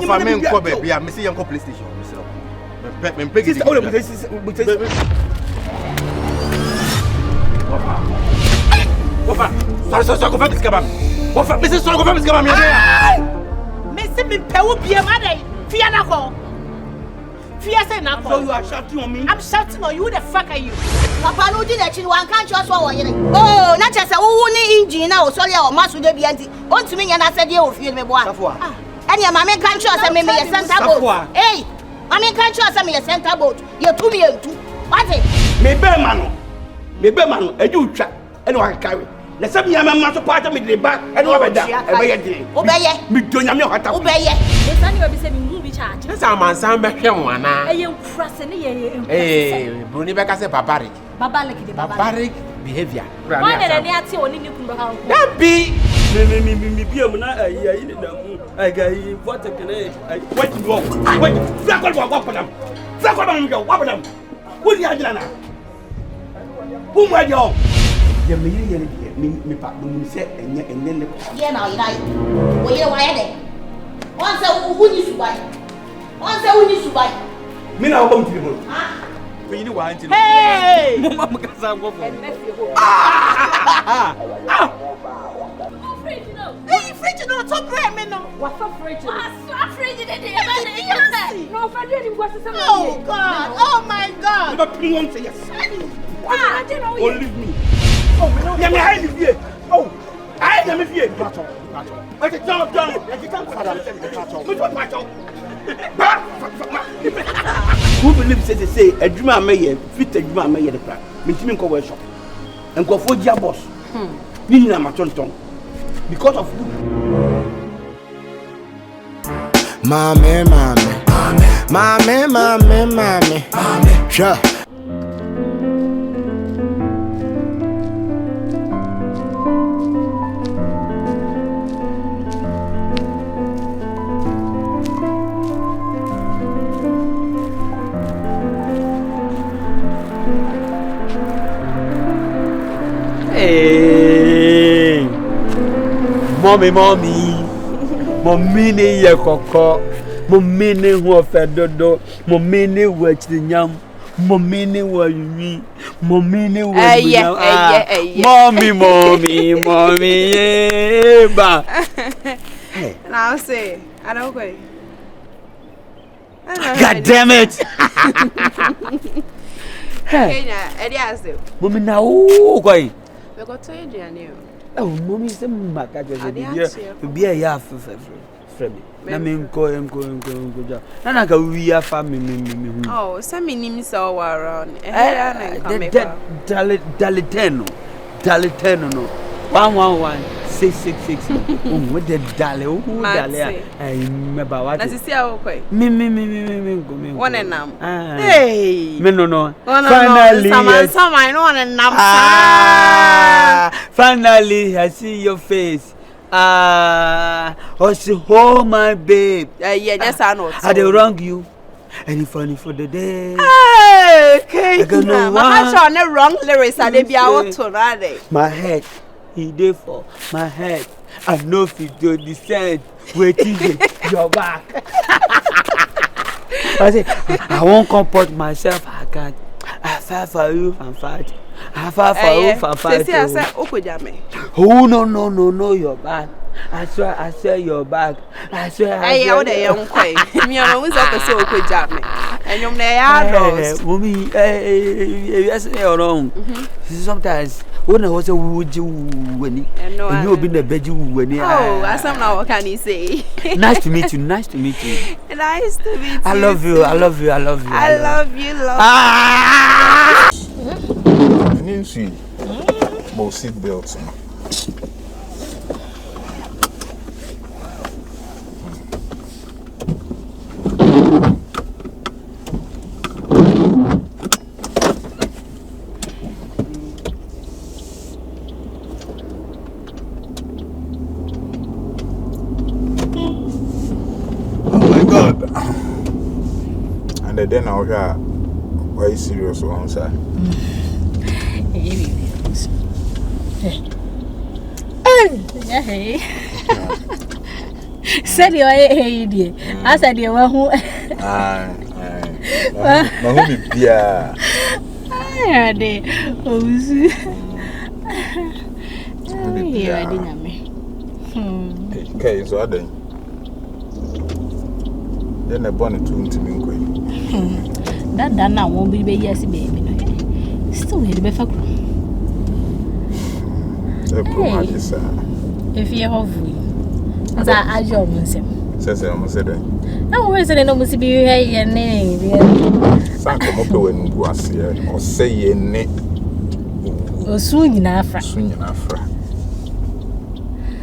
family ko baby am say yanko PlayStation me peg it Wafa sorry go family skabam Wafa me say sorry go family skabam ya me say me pe wo bia ma dai fia na ko fia say na ko so you are shouting on me I'm shouting on you. Who the fuck are you? Papa no di na chi wan kan cho so wo yire oh na che se wo ni engine na o sori a o maso de bia nti o ntumi nya na se de o fie me boa Safua eni ma me kan cho se me ye center boat eh ma me kan cho se me ye center boat ye tu me entu what me be ma no eju utwa eni wa carry na se me ma so part me de back eni wa beda e be ye de o be ye me do nya me hota o be ye The son you be say me mu bi charge. Na sa man san be hwe wana. Eh nkura se ne ye Bruni be ka say barbaric behavior. Why did they ati oni ni kun baka ko? That be me bi am na ayi ni na mu ai what can I what you go what fla ko wa padam fla ko ba mi go wa padam wo di ajira na wo mu ajo ye me yiri me pa mo se enye ne ye na ira wo yire wa ye de on se wo ni subai me na wo bam tiri ah you know what Hey! Mama ka sa go for Fridge no top bread me no. What for fridge? What fridge did they have? No, for you go to some. Oh God. Oh my God. Never pin one say yes. I don't know. Oh leave me. Oh me no. Yeah me I live here. Oh. I am here. Pacho. I can jump down. I can come for that. Me to pacho. Who believes say adwuma ameye fit adwuma ameye de pra. Me timi nko workshop. Nkofo gia boss. Ni ni na matonton. Because of you. Mame. Sure. Hey. Mommy ne ye koko. Mommy ne ho fedodo. Mommy ne wa chinyam. Mommy ne wa yumi. Mommy ne wa yum. Mommy ba. Hey. Now say, I don't go. God damn it. Kenya, Eddie asked you. Mommy na o going. We got to you. Oh, mommy say maka just be a ya friend. Na me nko. Na ka wi afa me. Oh, some name so around. Daliteno no. 111 666. With the dale. I remember what. Na sisi awo koi. Me. One and nam. Hey. Me no. Finally. Some I know one and nam. Finally, I see your face. Oh, my babe. Yeah, yes, I know. I did wrong you. Any funny for the day? Hey, okay. I can't show no wrong lyrics. I did be out to my head. He did for my head. I know if you do descend. Waiting your back. I say, I won't comport myself. I can't. I fight for you, I'm fighting. I fight for you, I'm fighting. I said, oh, no, you're bad. I swear you're back. I swear. Hey, how the young quay? Me always up so quick jam me. And you're there, mommy, yes, you're wrong. Sometimes when I was a wood, you when you've been a bed, you when oh, I somehow what can you say? Nice to meet you. Nice to meet you. I love you. I love you. Ah! I need to see both seat belts. And then I'll hear why you serious on side. Said you are dear. I said you were who. No, be beer. I did. Oh, here I didn't me. Okay, so I then a bonnet to me. That now won't be yes, baby. Still, we'll be for if you have as I almost says I almost said it. No, where's it? No, must be your name. Sanko when was here or say ye ne or soon enough.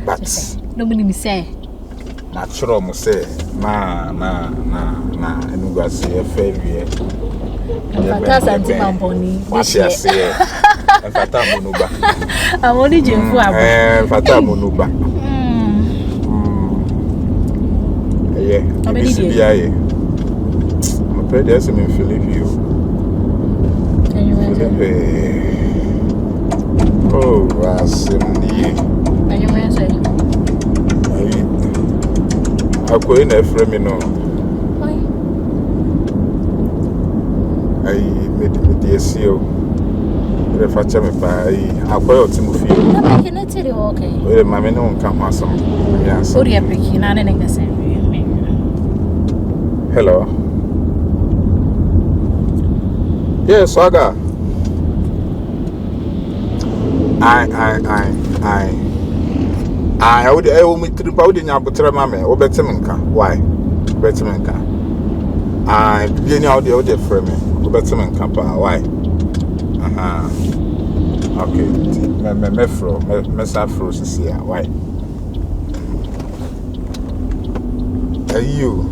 But nobody me say. Natural must say, and we see a failure. That's anti-mamponi. What's your say? And Fatamunuba. I wanted you for Fatamunuba. Yeah, I'm afraid there's some in Philip. Oh, I'm going to frame you. I made the seal. If I tell me, I'll buy out to feel. I can tell you, okay. Well, my men don't come on some. Yes, so you're breaking on anything the same. Hello. Yes, Swaga. I would meet the body in Abutra Mamma or Bettermanka. Why? Bettermanka. I begin out the other frame. Bettermanka. Why? Okay. Messafro is here. Why? Are you?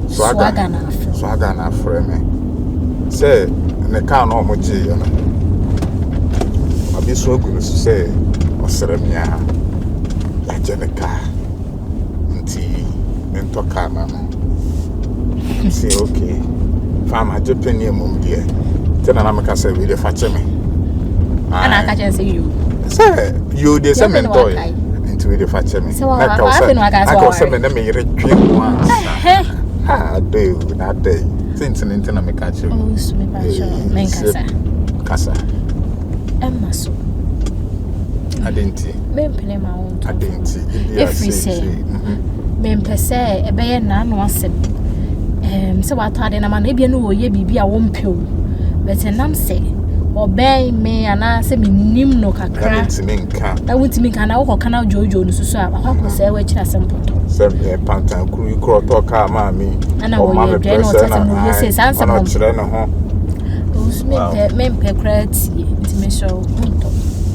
Swagana frame. Say, the car no more G. I'll be so good to say, or Seremia. Jenica, and talk, mamma. Say, okay, farmer Japan, mum, dear. Then I'm a say with the fatchemy. And I can say you. Sir, you the same toy into the fatchemy. So I can say, them a retreat once. Ah, do that day. Since an internal catch you. Oh, Cassa. Emma, so. I didn't see. I didn't see. If we say, Mempe say, a bear none was said. So I thought in a man, maybe no, ye be a womp pill. But a name say, or bear me and I say me nim no cacra. That would make an hour canal Jojo, so I will say which has some photo. Send me a pantan, could you call talk, mammy? And I will have a says answer. Those men pay credit to me so.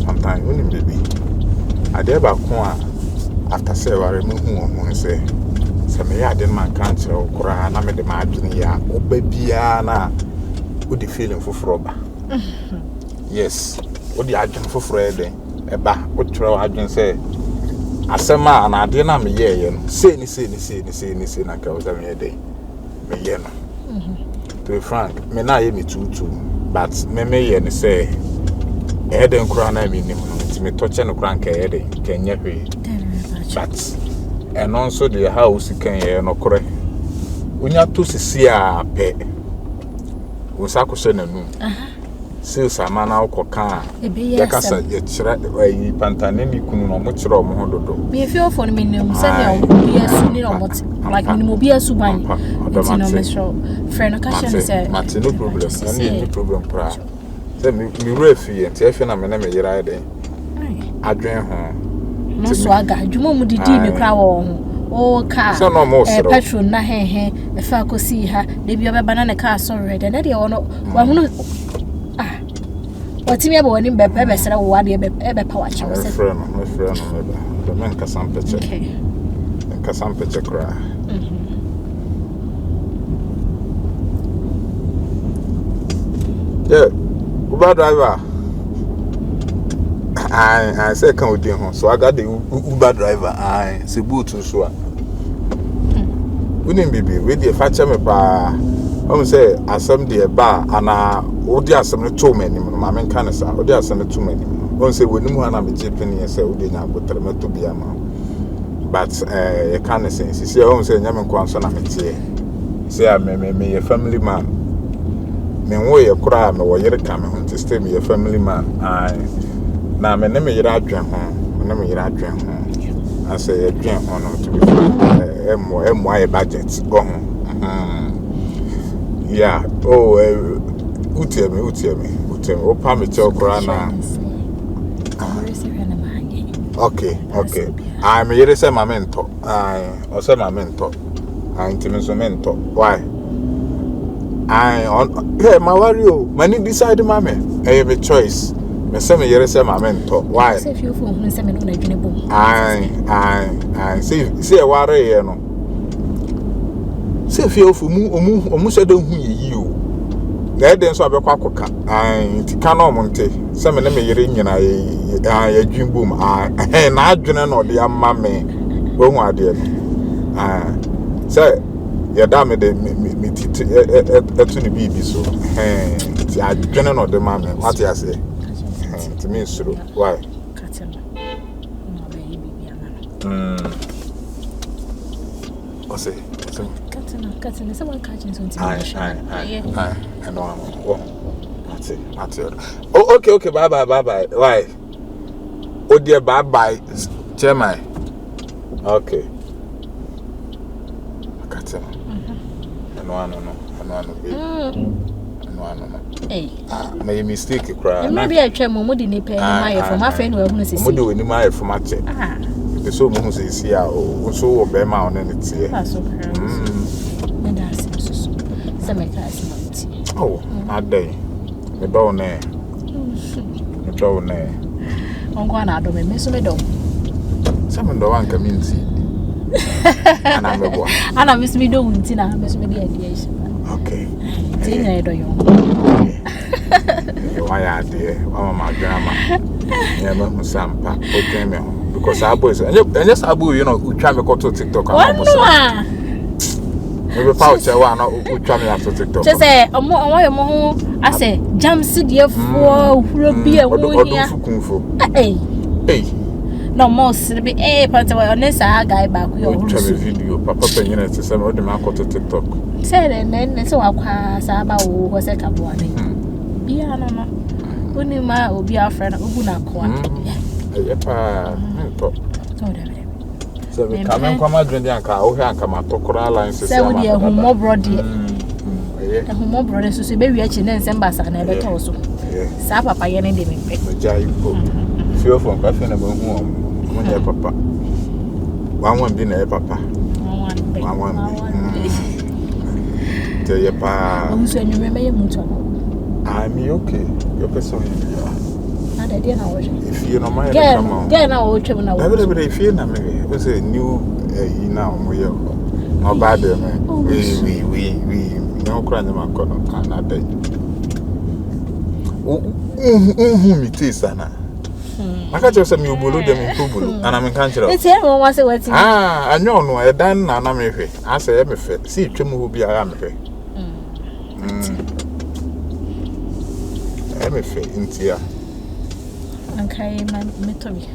Sometimes when baby, I dare back after say I remove who say, some ya didn't man can't or cry, I made the margin ya, or baby, with the feeling for Froba. Yes, what the agent for Friday, a back, what throw agent say. I said, man, I didn't me ye, say, I was having a day. Me yen. To be frank, me na ye me too, but me and say. Eden crown I mean, me touch and crank a headache, can you pay? But, and also the house can hear no correct. When you have to see a pet, was I could send a noon. Since a man out coca, the castle, yet pantanemi couldn't know much wrong. Be a few for me, no, be a soon like Minimobia Suban. Friend, occasion said, no problem, any problem. Say me refi and if na me na me yira dey adwen ho no swaga dwuma mu didi me kra wo ho o ka petrol na he e fa kosi ha de bi obeba na ne ka so red na de wono wa hunu watimi aba wani bepe be sere wo ade be pa wa chawo se friend the man ka sampeche okay ka sampeche kra yeah Uber driver. I say come with him, so I got the Uber driver. I say boot and so. We didn't be with the fatcher me pa. I'm say asem the bar and odi asem too many. My men can say odi asem too many. One say we no na me Japan say odi na go treme to be ama. but you can't say see I say nyame kwanso na metie say me a family man me wo ye kura me wo yere ka me ho stay me a family man na me ne me yere adwen ho na me yere adwen ho I say adwen ho no to be emo e budget go ho yeah utie me o pa me che kura na okay I me yere say mamento o say mamento intimiso mento why hey my wario many decide mama hey me choice me say me yere say mamento why say if you for hu say me no na dwene bom see e ware ye no say if you for mu say don hu yi o na den so abekwa koka tika na omonte say me na me yere nyina ya dwin bom na adwene na ode amma me wo hu ade no say ya dame de me titi etu ni bibi so ti adwene no de mama what you say ti me suru why Katina say one catching something I know that's it oh okay bye why oh dear bye chairman okay no baby. No. Hey. My mistake cry. Maybe I try mo di ni pe ni my from afẹ no ehunu sisi. Mo di ni my from ache. The so mo say see ah o so obe ma on na tie. So cry. Me da so. Se me ka asmati. Oh, adai. Me do na. Onko na do me so me do. Se me do wan community. Ana miss me do unti na miss me dey idea is. Okay. Tina do yo. Why are there? My grandma. Yeah, my sampa. Okay, me because our boys and yes abu you know who try me go to TikTok and maybe pouch one who try me after TikTok. Just say omo I say jam sidie fo huro bia wo nya. Hey. No more be panta wa onesa guy back yo huru video papa penyen ete say me dem akoto TikTok say then so akwa sa ba wo ho se kabo ani bia no oni ma obi afra na obu na kwa pa nto so we come kwa madwen dia nka wo hwe anka matokora alliance say we dey humo brody humo brody so be wi achi na nsem sa na ebe to so sa papa ye ne de me pe jai ko feel from cafe na hu One papa. One be na papa. One be. Tell your pa. Who's you remember your mutual? I'm okay. Your person. And I didn't know. If you know my come on. Get now what you know. Everybody feel na me. We say new now we no bad man. We no cry na makono na day. Me tisa na. I can't just say me obolo dem obolo and I'm in country. It's here one say what. I know no e dan na na me hwe. I say me fe. See twem ho bi ara me hwe. Me fe intia. Okay, man, me to me.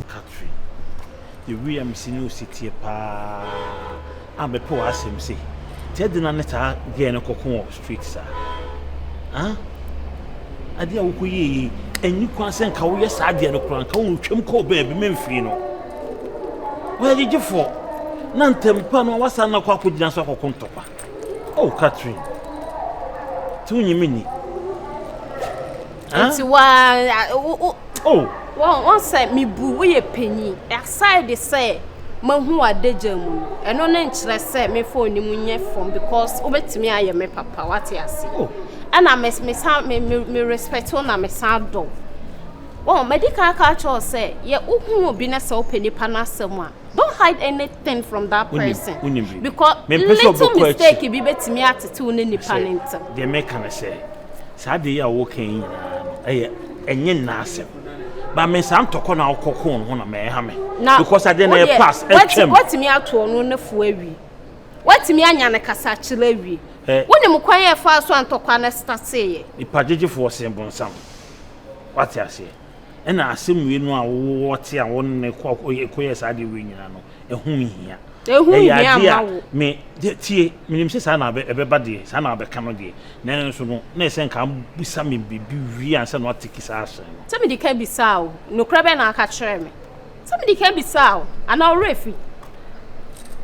Country. The we am sinu city pa. Am be po asem say. Ted na neta ge no kokon street sir. Ade a wokoye enyi kwansen ka wo yesa ade no kran ka wo twem ko ba bi memfiri no wo ye gifo na ntempa no wasa na kwa kogina so akokontokwa oh Catherine tu nyimini enti one say me bu wo ye panyi aside the say mahu adeja mu eno na nkyere say me phone ni munye from because obetimi aye me papa what you say and I me respect na me sado. Oh, medical culture say, ye uhu obi na say open nipa na asem a. Don't hide anything from that person. Because little mistake bi betimi atete one nipa ntem. The make can say. Sa de ya wo kan yin enye na asem. Ba me sam toko na okoko ho na me ha me. Because I didn't pass. What me ato no na fu awi. What me anya na kasa chile awi. When you kwanye fa so antokwa na start say ipajeje for sembonsam what you say ɛna asɛm wie no a wɔte a wɔn ne kɔ saa de we nyina no ɛho hia me tie menim sɛ saa na ɛbɛba de saa na abɛka no de na nso no na ɛsɛ nka bisa me bibi wi ansa na ɔte kisa ahyɛ no sɛ me de ka bisa o no kra bɛ na aka kyerɛ me sɛ me de ka bisa o ana ɔrefi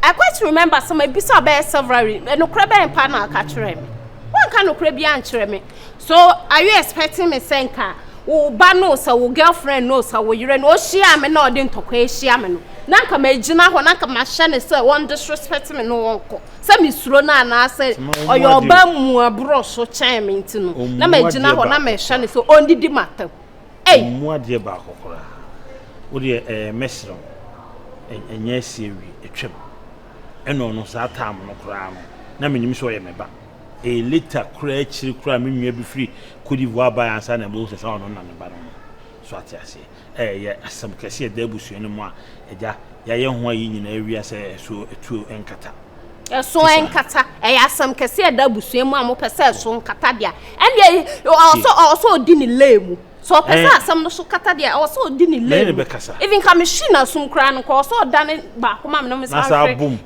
I quite remember some bisa bɛ several no kra bɛ mpa na aka kyerɛ me one ka no kra bi ankyerɛ me so are you expecting me sɛ nka wo ba no sa wo girlfriend no sa wo yire no o hia me na ɔde ntɔkwa hia me no na nka ma gyina hɔ na nka ma hye ne sɛ one disrespect me no wonko sɛ me suro na na sɛ ɔyɛ ɔba mu aburo so kyɛn me nti no na ma gyina hɔ na ma hye ne sɛ ondidi matam mu ade ba akokora wo de mesro enye asiewi etwem ɛno no saa tam no kora no na menim sɛ ɔyɛ meba later kura akiri kura me nua bi free kodi voa ba ansa na bo sɛ sa ɔno na ne ba no so ate ase yɛ asam kɛse da abusua no mu a agya yɛyɛ ho ayi nyina awia sɛ so etuo enkata so enkata asam kɛse da abusua mu a mo pɛ sɛ so nkata dia ɛne ɔso odi ne lemu so pɛ sɛ asam no so kata dia ɔso odi ne lemu even ka me hwi na sum kra no ko ɔso da ne ba ko ma me no me sa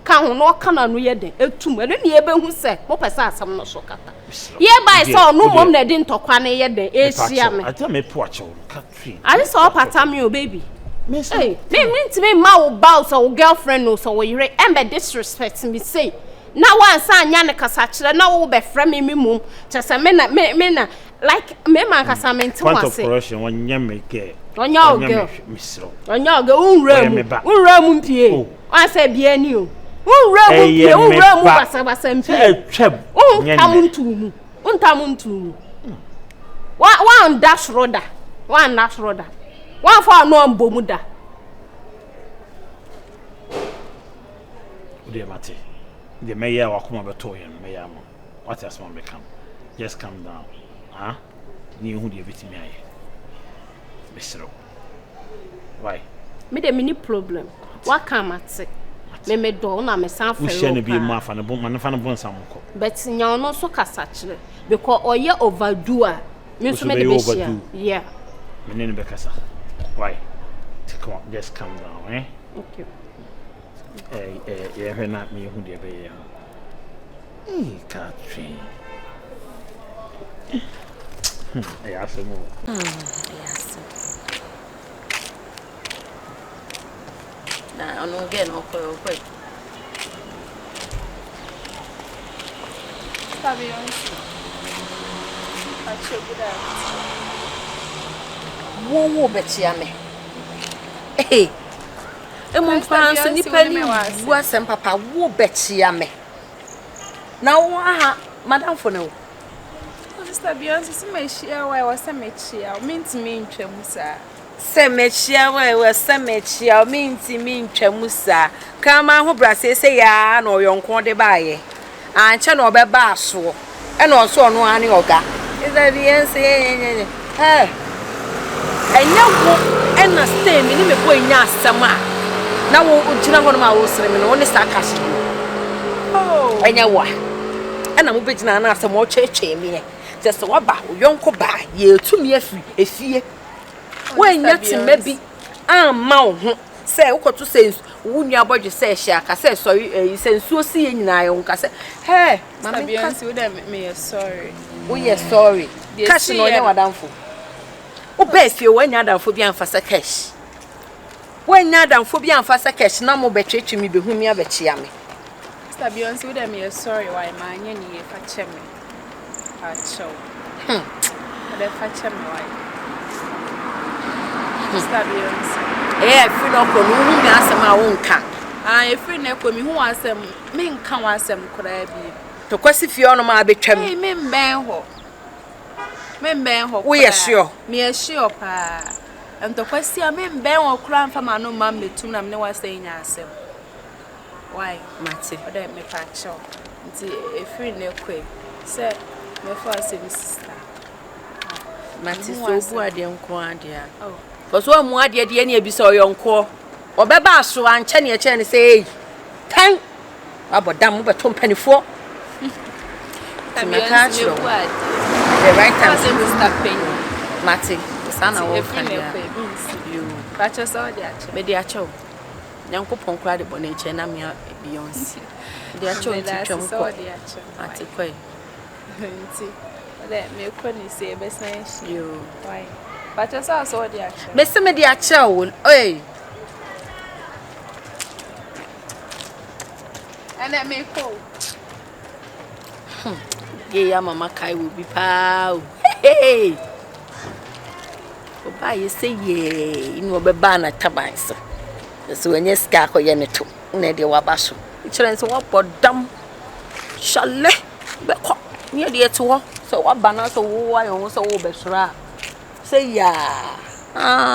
ka ho no ɔka na no yɛ den etum ɛno ne yɛbɛhu sɛ mo pɛ sɛ asam no so kata ye by so no mom na di ntokwa na ye den ehia me ata me po achew katri ari so pata me o baby hey me ntimi ma wo bow so wo girlfriend no so wo yire embe disrespect me say na wan sa anya ne kasa kire na wo be frɛ me mum chese me na like me man kasa me nti wase point of correction wonya me ke onya o girl misro onya o girl unra mu mpie wan sa bia ni o unra mu basa mpie tweb untamuntu one dash roda one for no ambomu da ode mate de meya wakoma beto yen meya mo what else man become just calm down ni hu de bitimi aye besro why me de mini problem what come at me do na me san fere o share ne bi mu afa ne bo man fa ne bo nsam ko but nya no so kasa kire because oye overdo a me so me de be share yeah me ne be kasa why come on just calm down okay yeah na me hu de be ye Catherine yes mo yes na ono ge no ko sabe wo betia me emu fanso nipa ni wo asem papa wo betia me na wo aha madam fo no Sister Beyonce se mexia wa wa se mexia minti me ntwamu sa se mexia wa se mexia minti me ntwamu sa kama ho brase se ya na oyonko de baaye anche na obeba aso e na oso no ane oga Sister Beyonce enya wo e na stay me ni me bo enya asama na wo ugina ho no ma wo sere me no ne sa kashi enya wa ana mo begina na asama o cheche me just waba yonko ba ye tumi afri efie wanya time bi amma wo ho se ukoto se wunua bodwe se hia ka se so sensuo si ye nyina ye nka se hey mama Beyonce would me sorry we sorry cash no nya wadamfo o ba fie wanya adamfo bi amfasa cash wanya adamfo bi amfasa cash na mo betwetwe mi behu mi abechia me Sister Beyonce would me sorry why ma nya ni fa cheme acho ade fa cheme why Sister Beyonce free no ko no hu mi asem a wo nka free no ko mi hu asem me nka wa asem kora bi to kwasi fie ono ma betwam me mben ho we sure me sure pa ento kwasi a me mben ho kora mfa ma no ma metum na me wa say nya asem why mate ode me pa cho nti free no ko say me for asem sister mate so bu ade nko ade a because wa mu ade de ne ebisa oyonko obeba aso anche ne eche ne say tan abodam beto mpanifo the right time Sister Penny mate Sana wo If you kan ya. know means You. but you saw the action. Me dia cho. Nyankopon kra de bone che na me Beyonce. Dia cho ntitwam ko. Ate kwai. Nti. Let me koni say be sense. You. Why? But you saw the action. Me se me dia cho. Oi. And let me go. Ye ya mama kai will be pa. Hey. Oba ye say ye, inu obeba na taban so. So when you ska ko ye ne to, na de waba so. Children so what bodam. Shale. Be ko. Near the to ho. So what banana so wo wa yo so wo be sura. Say ya. Ah